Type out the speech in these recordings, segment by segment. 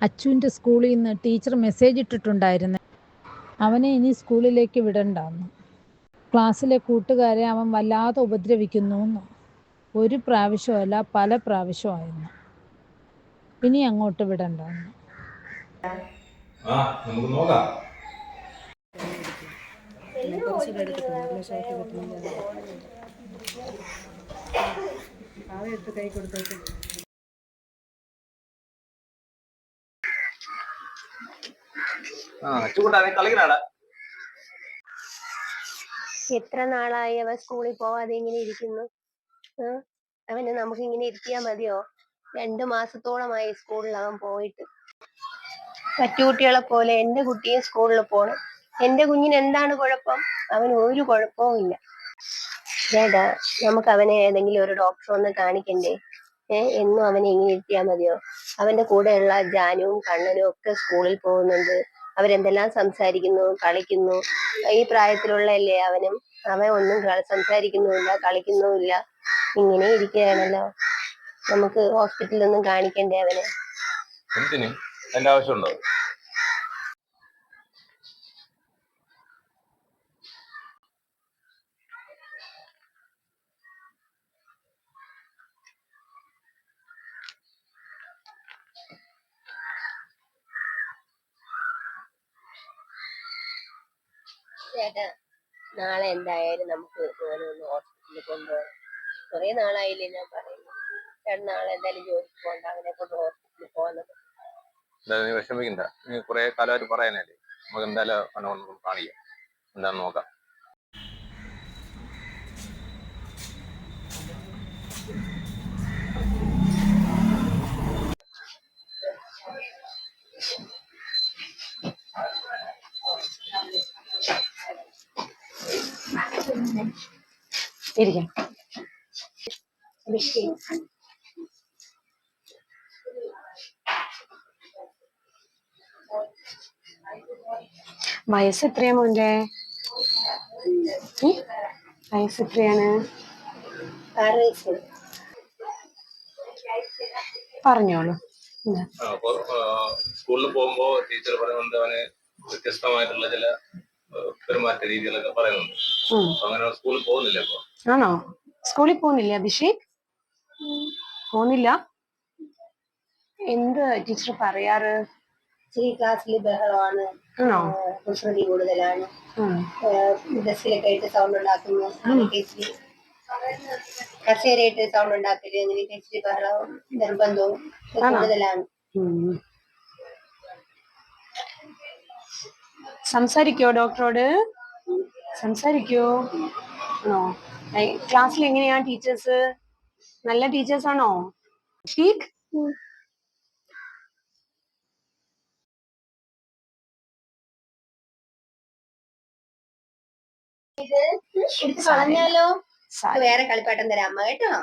അച്ചുവിൻ്റെ സ്കൂളിൽ നിന്ന് teacher message ഇട്ടിട്ടുണ്ടായിരുന്നു, അവനെ ഇനി സ്കൂളിലേക്ക് വിടണ്ടെന്ന്. ക്ലാസ്സിലെ കൂട്ടുകാരെ അവൻ വല്ലാതെ ഉപദ്രവിക്കുന്നു എന്ന്. ഒരു പ്രാവശ്യമല്ല, പല പ്രാവശ്യമായിരുന്നു. ഇനി അങ്ങോട്ട് വിടണ്ടെന്ന്. എത്ര നാളായി അവൻ സ്കൂളിൽ പോവാതെ ഇങ്ങനെ ഇരിക്കുന്നു. അവന് നമുക്ക് ഇങ്ങനെ ഇരുത്തിയാ മതിയോ? 2 മാസത്തോളമായി സ്കൂളിൽ അവൻ പോയിട്ട്. മറ്റു കുട്ടികളെ പോലെ എന്റെ കുട്ടിയെ സ്കൂളിൽ പോണം. എന്റെ കുഞ്ഞിന് എന്താണ് കുഴപ്പം? അവന് ഒരു കുഴപ്പവും ഇല്ല. ചേട്ടാ, നമുക്ക് അവനെ ഏതെങ്കിലും ഒരു ഡോക്ടറെ ഒന്ന് കാണിക്കണ്ടേ? എന്നും അവനെ ഇങ്ങനെ ഇരുത്തിയാ മതിയോ? അവന്റെ കൂടെയുള്ള ജാനുവും കണ്ണനും ഒക്കെ സ്കൂളിൽ പോകുന്നുണ്ട്. അവരെന്തെല്ലാം സംസാരിക്കുന്നു, കളിക്കുന്നു. ഈ പ്രായത്തിലുള്ളല്ലേ അവനും. അവൻ ഒന്നും സംസാരിക്കുന്നുമില്ല, കളിക്കുന്നുമില്ല, ഇങ്ങനെ ഇരിക്കുകയാണല്ലോ. നമുക്ക് ഹോസ്പിറ്റലിൽ ഒന്നും കാണിക്കണ്ടേ അവനെ? എന്റെ ആവശ്യമുണ്ടോ? ചേട്ടാ, നാളെ എന്തായാലും നമുക്ക് ഒന്ന് ഹോസ്പിറ്റലിൽ കൊണ്ടുപോകാം. കുറെ നാളായില്ലേ ഞാൻ പറയുന്നു. ചേട്ടൻ നാളെ എന്തായാലും ജോലിക്ക് പോകണ്ട, അവനെ കൊണ്ട് ഹോസ്പിറ്റലിൽ പോകുന്നത്. നീ വിഷമിക്കണ്ട, നീ കുറെ കാലമായിട്ട് പറയാനല്ലേ. നമുക്ക് എന്തായാലും കാണിക്കാം, എന്താണെന്ന് നോക്കാം. വയസ്സ് എത്രയാ മോന്റെ? വയസ്സ് എത്രയാണ്? 6 വയസ്സ്. പറഞ്ഞോളൂ. സ്കൂളിൽ പോകുമ്പോ ടീച്ചർ പറയുന്നുണ്ട് അവന് വ്യത്യസ്തമായിട്ടുള്ള ചില പെരുമാറ്റ രീതികളൊക്കെ പറയുന്നുണ്ട്. അങ്ങനെ സ്കൂളിൽ പോകുന്നില്ല ഇപ്പൊ. ആണോ? സ്കൂളിൽ പോകുന്നില്ല അഭിഷേക്? പോകുന്നില്ല? എന്ത് ടീച്ചർ പറയാറ്? ക്ലാസ്സിൽ ബഹളമാണ്, കുസൃതി കൂടുതലാണ്, ബസ്സിലൊക്കെ ആയിട്ട് സൗണ്ട് ഉണ്ടാക്കുന്നു, കസേരയിട്ട് സൗണ്ട് ഉണ്ടാക്കല്, അങ്ങനെ ഇച്ചിരി ബഹളവും നിർബന്ധവും കൂടുതലാണ്. സംസാരിക്കോ ഡോക്ടറോട്? സംസാരിക്കോ? ആണോ? ക്ലാസ്സിൽ എങ്ങനെയാ ടീച്ചേഴ്സ്? നല്ല ടീച്ചേഴ്സ് ആണോ? ഷീഖ് ഇത് കളഞ്ഞാലോ? വേറെ കളിപ്പാട്ടം തരാം അമ്മ, കേട്ടോ.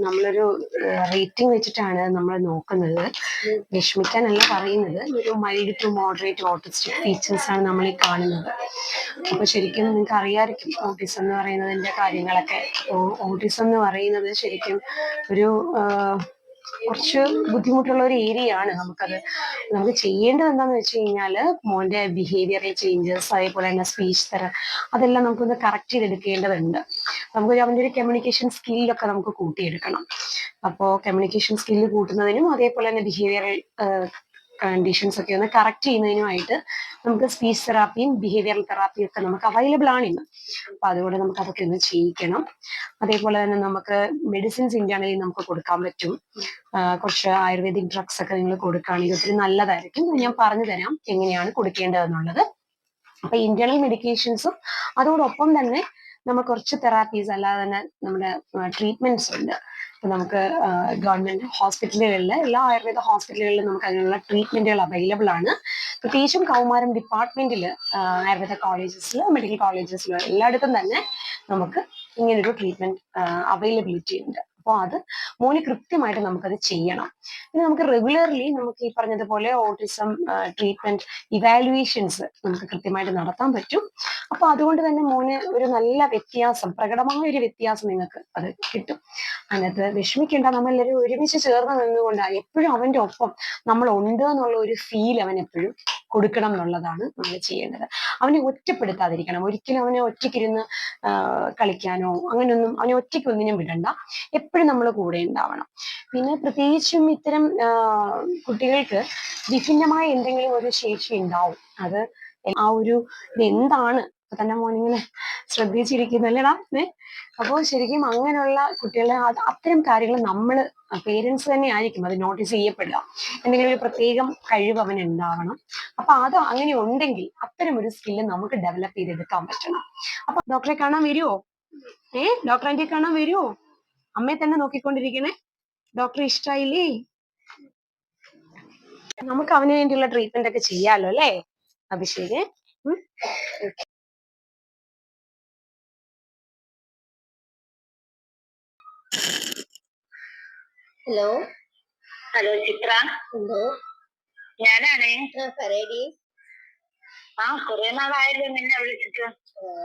നമ്മളൊരു റേറ്റിംഗ് വെച്ചിട്ടാണ് നമ്മൾ നോക്കുന്നത്. വിഷമിക്കാനല്ല പറയുന്നത്, ഒരു mild to moderate autistic features ആണ് നമ്മൾ ഈ കാണുന്നത്. അപ്പൊ ശരിക്കും നിങ്ങൾക്ക് അറിയാമായിരിക്കും ഓട്ടിസം എന്ന് പറയുന്നതിന്റെ കാര്യങ്ങളൊക്കെ. ഓട്ടിസം എന്ന് പറയുന്നത് ശരിക്കും ഒരു കുറച്ച് ബുദ്ധിമുട്ടുള്ള ഒരു ഏരിയ ആണ്. നമുക്ക് ചെയ്യേണ്ടത് എന്താണെന്ന് വെച്ച് കഴിഞ്ഞാൽ മോന്റെ ബിഹേവിയറൽ ചേഞ്ചസ്, അതേപോലെ തന്നെ സ്പീച്ച് അതെല്ലാം നമുക്കൊന്ന് കറക്റ്റ് ചെയ്തെടുക്കേണ്ടതുണ്ട്. അവന്റെ ഒരു കമ്മ്യൂണിക്കേഷൻ സ്കില്ലൊക്കെ നമുക്ക് കൂട്ടിയെടുക്കണം. അപ്പോൾ കമ്മ്യൂണിക്കേഷൻ സ്കില്ല് കൂട്ടുന്നതിനും അതേപോലെ തന്നെ ബിഹേവിയറൽ കണ്ടീഷൻസ് ഒക്കെ ഒന്ന് കറക്റ്റ് ചെയ്യുന്നതിനുമായിട്ട് നമുക്ക് സ്പീച്ച് തെറാപ്പിയും ബിഹേവിയറൽ തെറാപ്പിയും ഒക്കെ നമുക്ക് അവൈലബിൾ ആണ് ഇന്ന്. അപ്പൊ അതുകൊണ്ട് നമുക്ക് അതൊക്കെ ഒന്ന് ചെയ്യിക്കണം. അതേപോലെ തന്നെ നമുക്ക് മെഡിസിൻസ് ഇന്റേണലി നമുക്ക് കൊടുക്കാൻ പറ്റും. കുറച്ച് ആയുർവേദിക് ഡ്രഗ്സ് ഒക്കെ നിങ്ങൾ കൊടുക്കുകയാണെങ്കിൽ ഒത്തിരി നല്ലതായിരിക്കും. ഞാൻ പറഞ്ഞു തരാം എങ്ങനെയാണ് കൊടുക്കേണ്ടതെന്നുള്ളത്. അപ്പൊ ഇന്റേണൽ മെഡിക്കേഷൻസും അതോടൊപ്പം തന്നെ നമുക്ക് കുറച്ച് തെറാപ്പീസ് അല്ലാതെ തന്നെ നമ്മുടെ ട്രീറ്റ്മെന്റ്സ് ഉണ്ട്. ഇപ്പൊ നമുക്ക് ഗവൺമെന്റ് ഹോസ്പിറ്റലുകളിൽ, എല്ലാ ആയുർവേദ ഹോസ്പിറ്റലുകളിലും നമുക്ക് അതിനുള്ള ട്രീറ്റ്മെന്റുകൾ അവൈലബിൾ ആണ്. പ്രത്യേകിച്ചും ഡിപ്പാർട്ട്മെന്റിൽ, ആയുർവേദ കോളേജസിൽ, മെഡിക്കൽ കോളേജസിൽ എല്ലായിടത്തും തന്നെ നമുക്ക് ഇങ്ങനൊരു ട്രീറ്റ്മെന്റ് അവൈലബിലിറ്റി ഉണ്ട്. അപ്പോൾ അത് മോന് കൃത്യമായിട്ട് നമുക്കത് ചെയ്യണം. പിന്നെ നമുക്ക് റെഗുലർലി നമുക്ക് ഈ പറഞ്ഞതുപോലെ ഓട്ടിസം ട്രീറ്റ്മെന്റ് ഇവാലുവേഷൻസ് നമുക്ക് കൃത്യമായിട്ട് നടത്താൻ പറ്റും. അപ്പൊ അതുകൊണ്ട് തന്നെ മോന് ഒരു നല്ല വ്യത്യാസം, പ്രകടമായ ഒരു വ്യത്യാസം നിങ്ങൾക്ക് അത് കിട്ടും. അതിനകത്ത് വിഷമിക്കേണ്ട, നമ്മളെല്ലാവരും ഒരുമിച്ച് ചേർന്ന് നിന്നുകൊണ്ടാണ് എപ്പോഴും അവന്റെ ഒപ്പം നമ്മൾ ഉണ്ട് എന്നുള്ള ഒരു ഫീൽ അവൻ എപ്പോഴും കൊടുക്കണം എന്നുള്ളതാണ് നമ്മൾ ചെയ്യേണ്ടത്. അവനെ ഒറ്റപ്പെടുത്താതിരിക്കണം. ഒരിക്കലും അവനെ ഒറ്റയ്ക്കിരുന്ന് കളിക്കാനോ അങ്ങനെയൊന്നും അവനെ ഒറ്റയ്ക്ക് ഒന്നിനും വിടണ്ട. എപ്പോഴും നമ്മൾ കൂടെ ഉണ്ടാവണം. പിന്നെ പ്രത്യേകിച്ചും ഇത്തരം കുട്ടികൾക്ക് വിഭിന്നമായ എന്തെങ്കിലും ഒരു ശേഷി ഉണ്ടാവും. അത് ആ ഒരു ഇതെന്താണ് തന്നെ മോനിങ്ങനെ ശ്രദ്ധിച്ചിരിക്കുന്നല്ലേടാ. അപ്പോൾ ശരിക്കും അങ്ങനെയുള്ള കുട്ടികളെ അത്തരം കാര്യങ്ങൾ നമ്മള് പേരൻസ് തന്നെ ആയിരിക്കും അത് നോട്ടീസ് ചെയ്യപ്പെടുക. എന്തെങ്കിലും ഒരു പ്രത്യേകം കഴിവ് അവന് ഉണ്ടാവണം. അപ്പൊ അത് അങ്ങനെ ഉണ്ടെങ്കിൽ അത്തരം ഒരു സ്കില്ല് നമുക്ക് ഡെവലപ്പ് ചെയ്തെടുക്കാൻ പറ്റണം. അപ്പൊ ഡോക്ടറെ കാണാൻ വരുമോ? ഡോക്ടർ ആന്റിയെ കാണാൻ വരുമോ? അമ്മയെ തന്നെ നോക്കിക്കൊണ്ടിരിക്കണേ. ഡോക്ടറെ ഇഷ്ടായില്ലേ? നമുക്ക് അവന് വേണ്ടിയുള്ള ട്രീറ്റ്മെന്റ് ഒക്കെ ചെയ്യാലോ അല്ലേ അഭിഷേക്? ഹലോ ഹലോ ചിത്ര, എന്തോ? ഞാനാണേ. പറയടി. കുറെ നാളായല്ലോ നിന്നെ വിളിച്ചിട്ട്.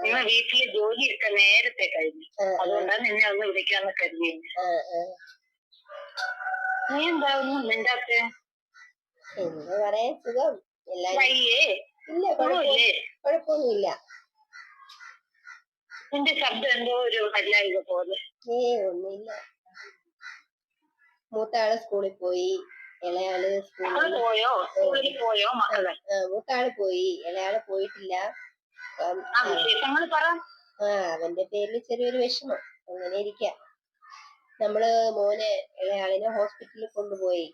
നിങ്ങൾ വീട്ടില് ജോലിയൊക്കെ നേരത്തെ കഴിഞ്ഞു, അതുകൊണ്ടാണ് നിന്നെ ഒന്ന് വിളിക്കാന്ന് കരുതി. നീ എന്താ ഒന്നും മിണ്ടാത്തെ? എന്താ പറയാ, സുഖം. വയ്യേ? ഇല്ല, കുഴപ്പമൊന്നുമില്ല. നിന്റെ ശബ്ദം എന്തോ ഒരു വല്ലായിക പോലെ. ഒന്നുമില്ല. മൂത്താള് സ്കൂളിൽ പോയി, ഇളയാള് പോയോ? സ്കൂളിൽ പോയോ മക്കളെ? മൂത്താള് പോയി, ഇളയാള് പോയിട്ടില്ല. വിശേഷങ്ങൾ പറ. അവന്റെ പേരിൽ ചെറിയൊരു വിഷമം, അങ്ങനെ ഇരിക്കാം. നമ്മള് മോനെ ഇളയാളിനെ ഹോസ്പിറ്റലിൽ കൊണ്ടുപോയി.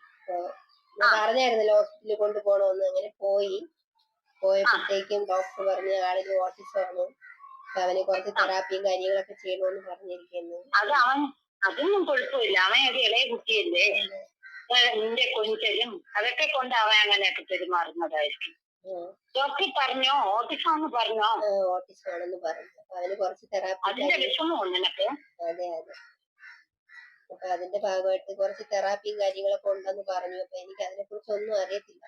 പറഞ്ഞായിരുന്നല്ലോ ഹോസ്പിറ്റലിൽ കൊണ്ടുപോകണമെന്ന്. അങ്ങനെ പോയപ്പോഴത്തേക്കും ഡോക്ടർ പറഞ്ഞ ആളിന് ഓട്ടിസമാണ്. അവന് കുറച്ച് തെറാപ്പിയും കാര്യങ്ങളൊക്കെ ചെയ്യണമെന്ന് പറഞ്ഞിരിക്കുന്നു. അതൊന്നും കുഴപ്പമില്ല. അവൻ ഒരു ഇളയ കുട്ടിയല്ലേ, നിന്റെ കൊഞ്ചലും അതൊക്കെ കൊണ്ട് അവൻ അങ്ങനെയൊക്കെ പെരുമാറുന്നതായിരിക്കും. ഡോക്ടർ പറഞ്ഞോ ഓട്ടിസം പറഞ്ഞോ? ഓട്ടിസം ആണെന്ന് പറഞ്ഞു. അവന് കുറച്ച് തെറാപ്പി, അതിന്റെ വിഷമോ നിനക്ക്? അതെ. അപ്പൊ അതിന്റെ ഭാഗമായിട്ട് കുറച്ച് തെറാപ്പിയും കാര്യങ്ങളൊക്കെ ഉണ്ടെന്ന് പറഞ്ഞു. അപ്പൊ എനിക്ക് അതിനെ കുറിച്ച് ഒന്നും അറിയത്തില്ല.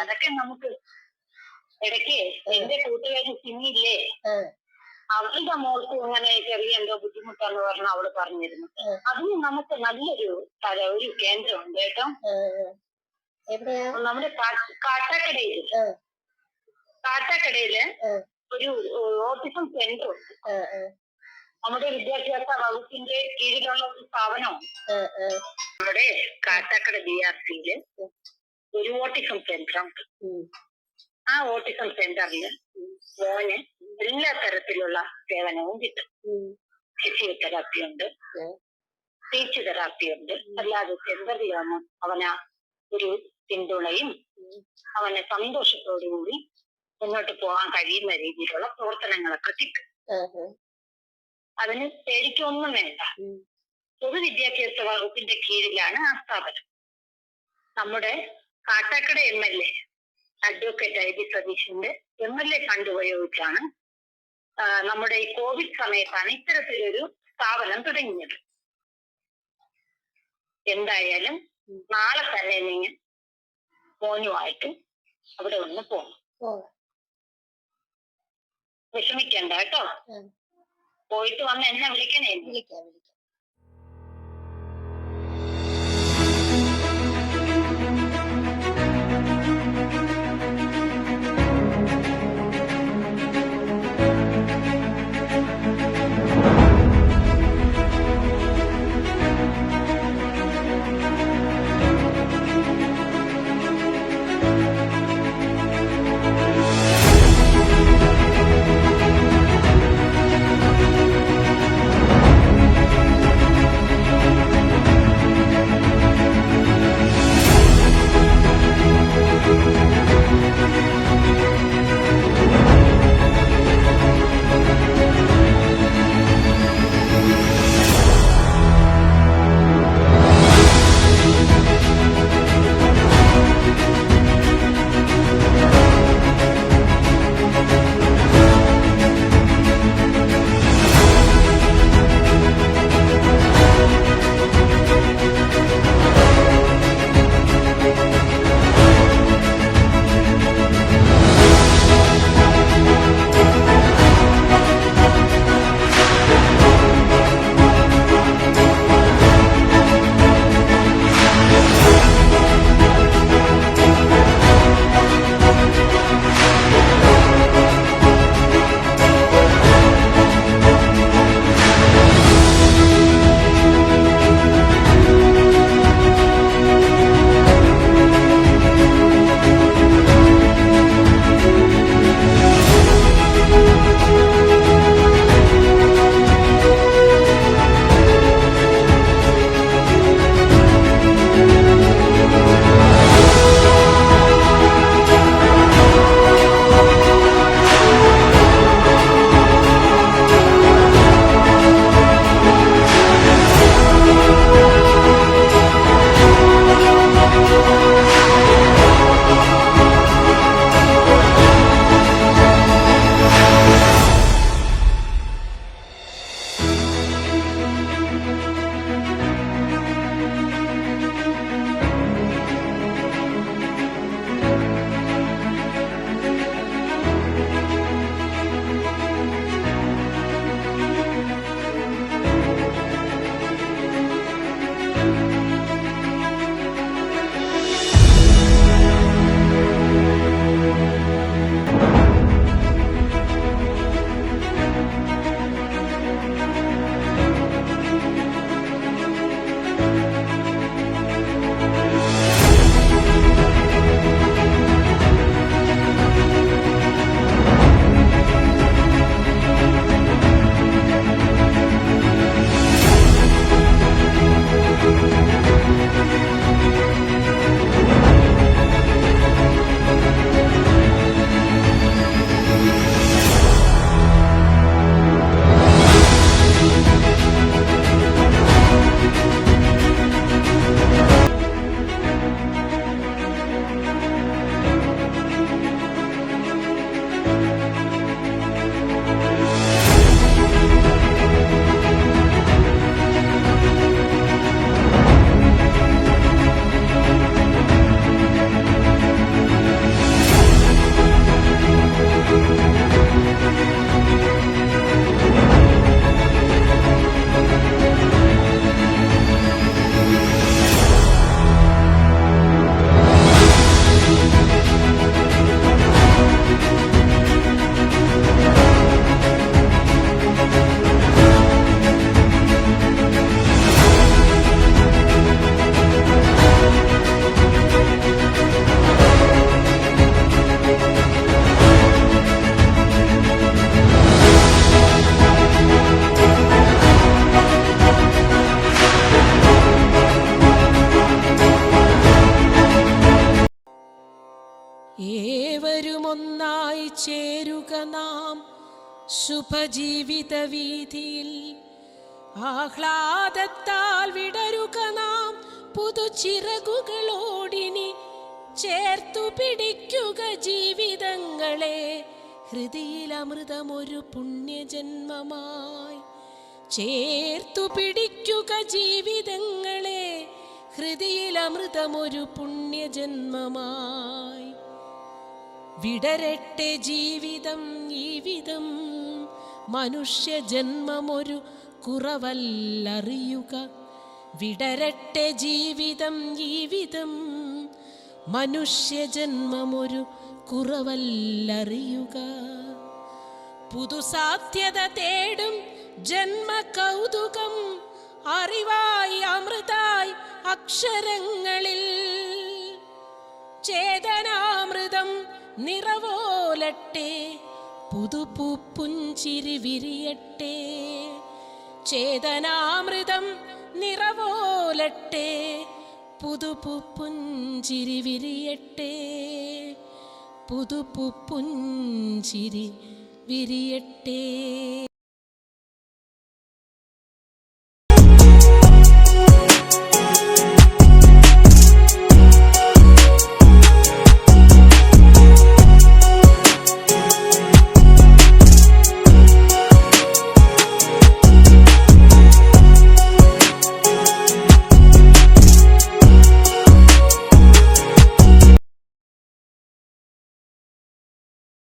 അതൊക്കെ നമുക്ക് ഇടയ്ക്ക് എന്റെ കൂട്ടുകാരി സിനിയില്ലേ, അവളുടെ മോൾക്ക് ഇങ്ങനെ ചെറിയ എന്തോ ബുദ്ധിമുട്ടാന്ന് പറഞ്ഞ അവള് പറഞ്ഞിരുന്നു. അതിന് നമുക്ക് നല്ലൊരു ഒരു കേന്ദ്രമുണ്ട് കേട്ടോ. നമ്മുടെ കാട്ടാക്കടയില് ഒരു ഓട്ടിസം സെന്റർ ഉണ്ട്. നമ്മുടെ വിദ്യാഭ്യാസ വകുപ്പിന്റെ കീഴിലുള്ള ഒരു സ്ഥാപനമാണ്. നമ്മുടെ കാട്ടാക്കട BRCയില് ഒരു ഓട്ടിസം സെന്റർ ഉണ്ട്. ആ ഓട്ടിസം സെന്ററിൽ മോന് എല്ലാ തരത്തിലുള്ള സേവനവും കിട്ടും. ഫിസിയോതെറാപ്പി ഉണ്ട്, സ്പീച്ച് തെറാപ്പി ഉണ്ട്. അല്ലാതെ സെന്ററിലാണ് അവന് ഒരു പിന്തുണയും അവന് സന്തോഷത്തോടുകൂടി മുന്നോട്ട് പോകാൻ കഴിയുന്ന രീതിയിലുള്ള പ്രവർത്തനങ്ങളൊക്കെ കിട്ടും. അതിന് പേടിക്കൊന്നും വേണ്ട. പൊതുവിദ്യാഭ്യാസ വകുപ്പിന്റെ കീഴിലാണ് ആ സ്ഥാപനം. നമ്മുടെ കാട്ടാക്കട MLA അഡ്വക്കേറ്റ് IB സതീഷിന്റെ MLA ഫണ്ട് ഉപയോഗിച്ചാണ് നമ്മുടെ ഈ കോവിഡ് സമയത്താണ് ഇത്തരത്തിലൊരു സ്ഥാപനം തുടങ്ങിയത്. എന്തായാലും നാളെ തന്നെ നീ മോനുമായിട്ട് അവിടെ ഒന്ന് പോകും. വിഷമിക്കണ്ട കേട്ടോ. പോയിട്ട് വന്ന് എന്നെ വിളിക്കണേ. വിളിക്കാം. ചേരുക നാം ശുഭജീവിത വീതിയിൽ. ആഹ്ലാദത്താൽ വിടരുക നാം പുതുചിറകുകളോടിനി. ചേർത്തു പിടിക്കുക ജീവിതങ്ങളെ ഹൃദിയിൽ അമൃതമൊരു പുണ്യജന്മമായി. ചേർത്തു പിടിക്കുക ജീവിതങ്ങളെ ഹൃദിയിൽ അമൃതമൊരു പുണ്യജന്മമായി. വിടരട്ടെ ജീവിതം ഈ വിധം, മനുഷ്യജന്മമൊരു കുറവല്ലറിയുക. വിടരട്ടെ ജീവിതം ഈ വിധം, മനുഷ്യജന്മമൊരു കുറവല്ലറിയുക. പുതുസാധ്യത തേടും ജന്മകൗതുകം അറിവായി അമൃതായി അക്ഷരങ്ങളിൽ. ചേതനാമൃതം നിറവോലട്ടെ പുതുപുഞ്ചിരി വിരിയട്ടെ. ചേതനാമൃതം നിറവോലട്ടെ പുതുപുഞ്ചിരി വിരിയട്ടെ. പുതുപുഞ്ചിരി വിരിയട്ടെ.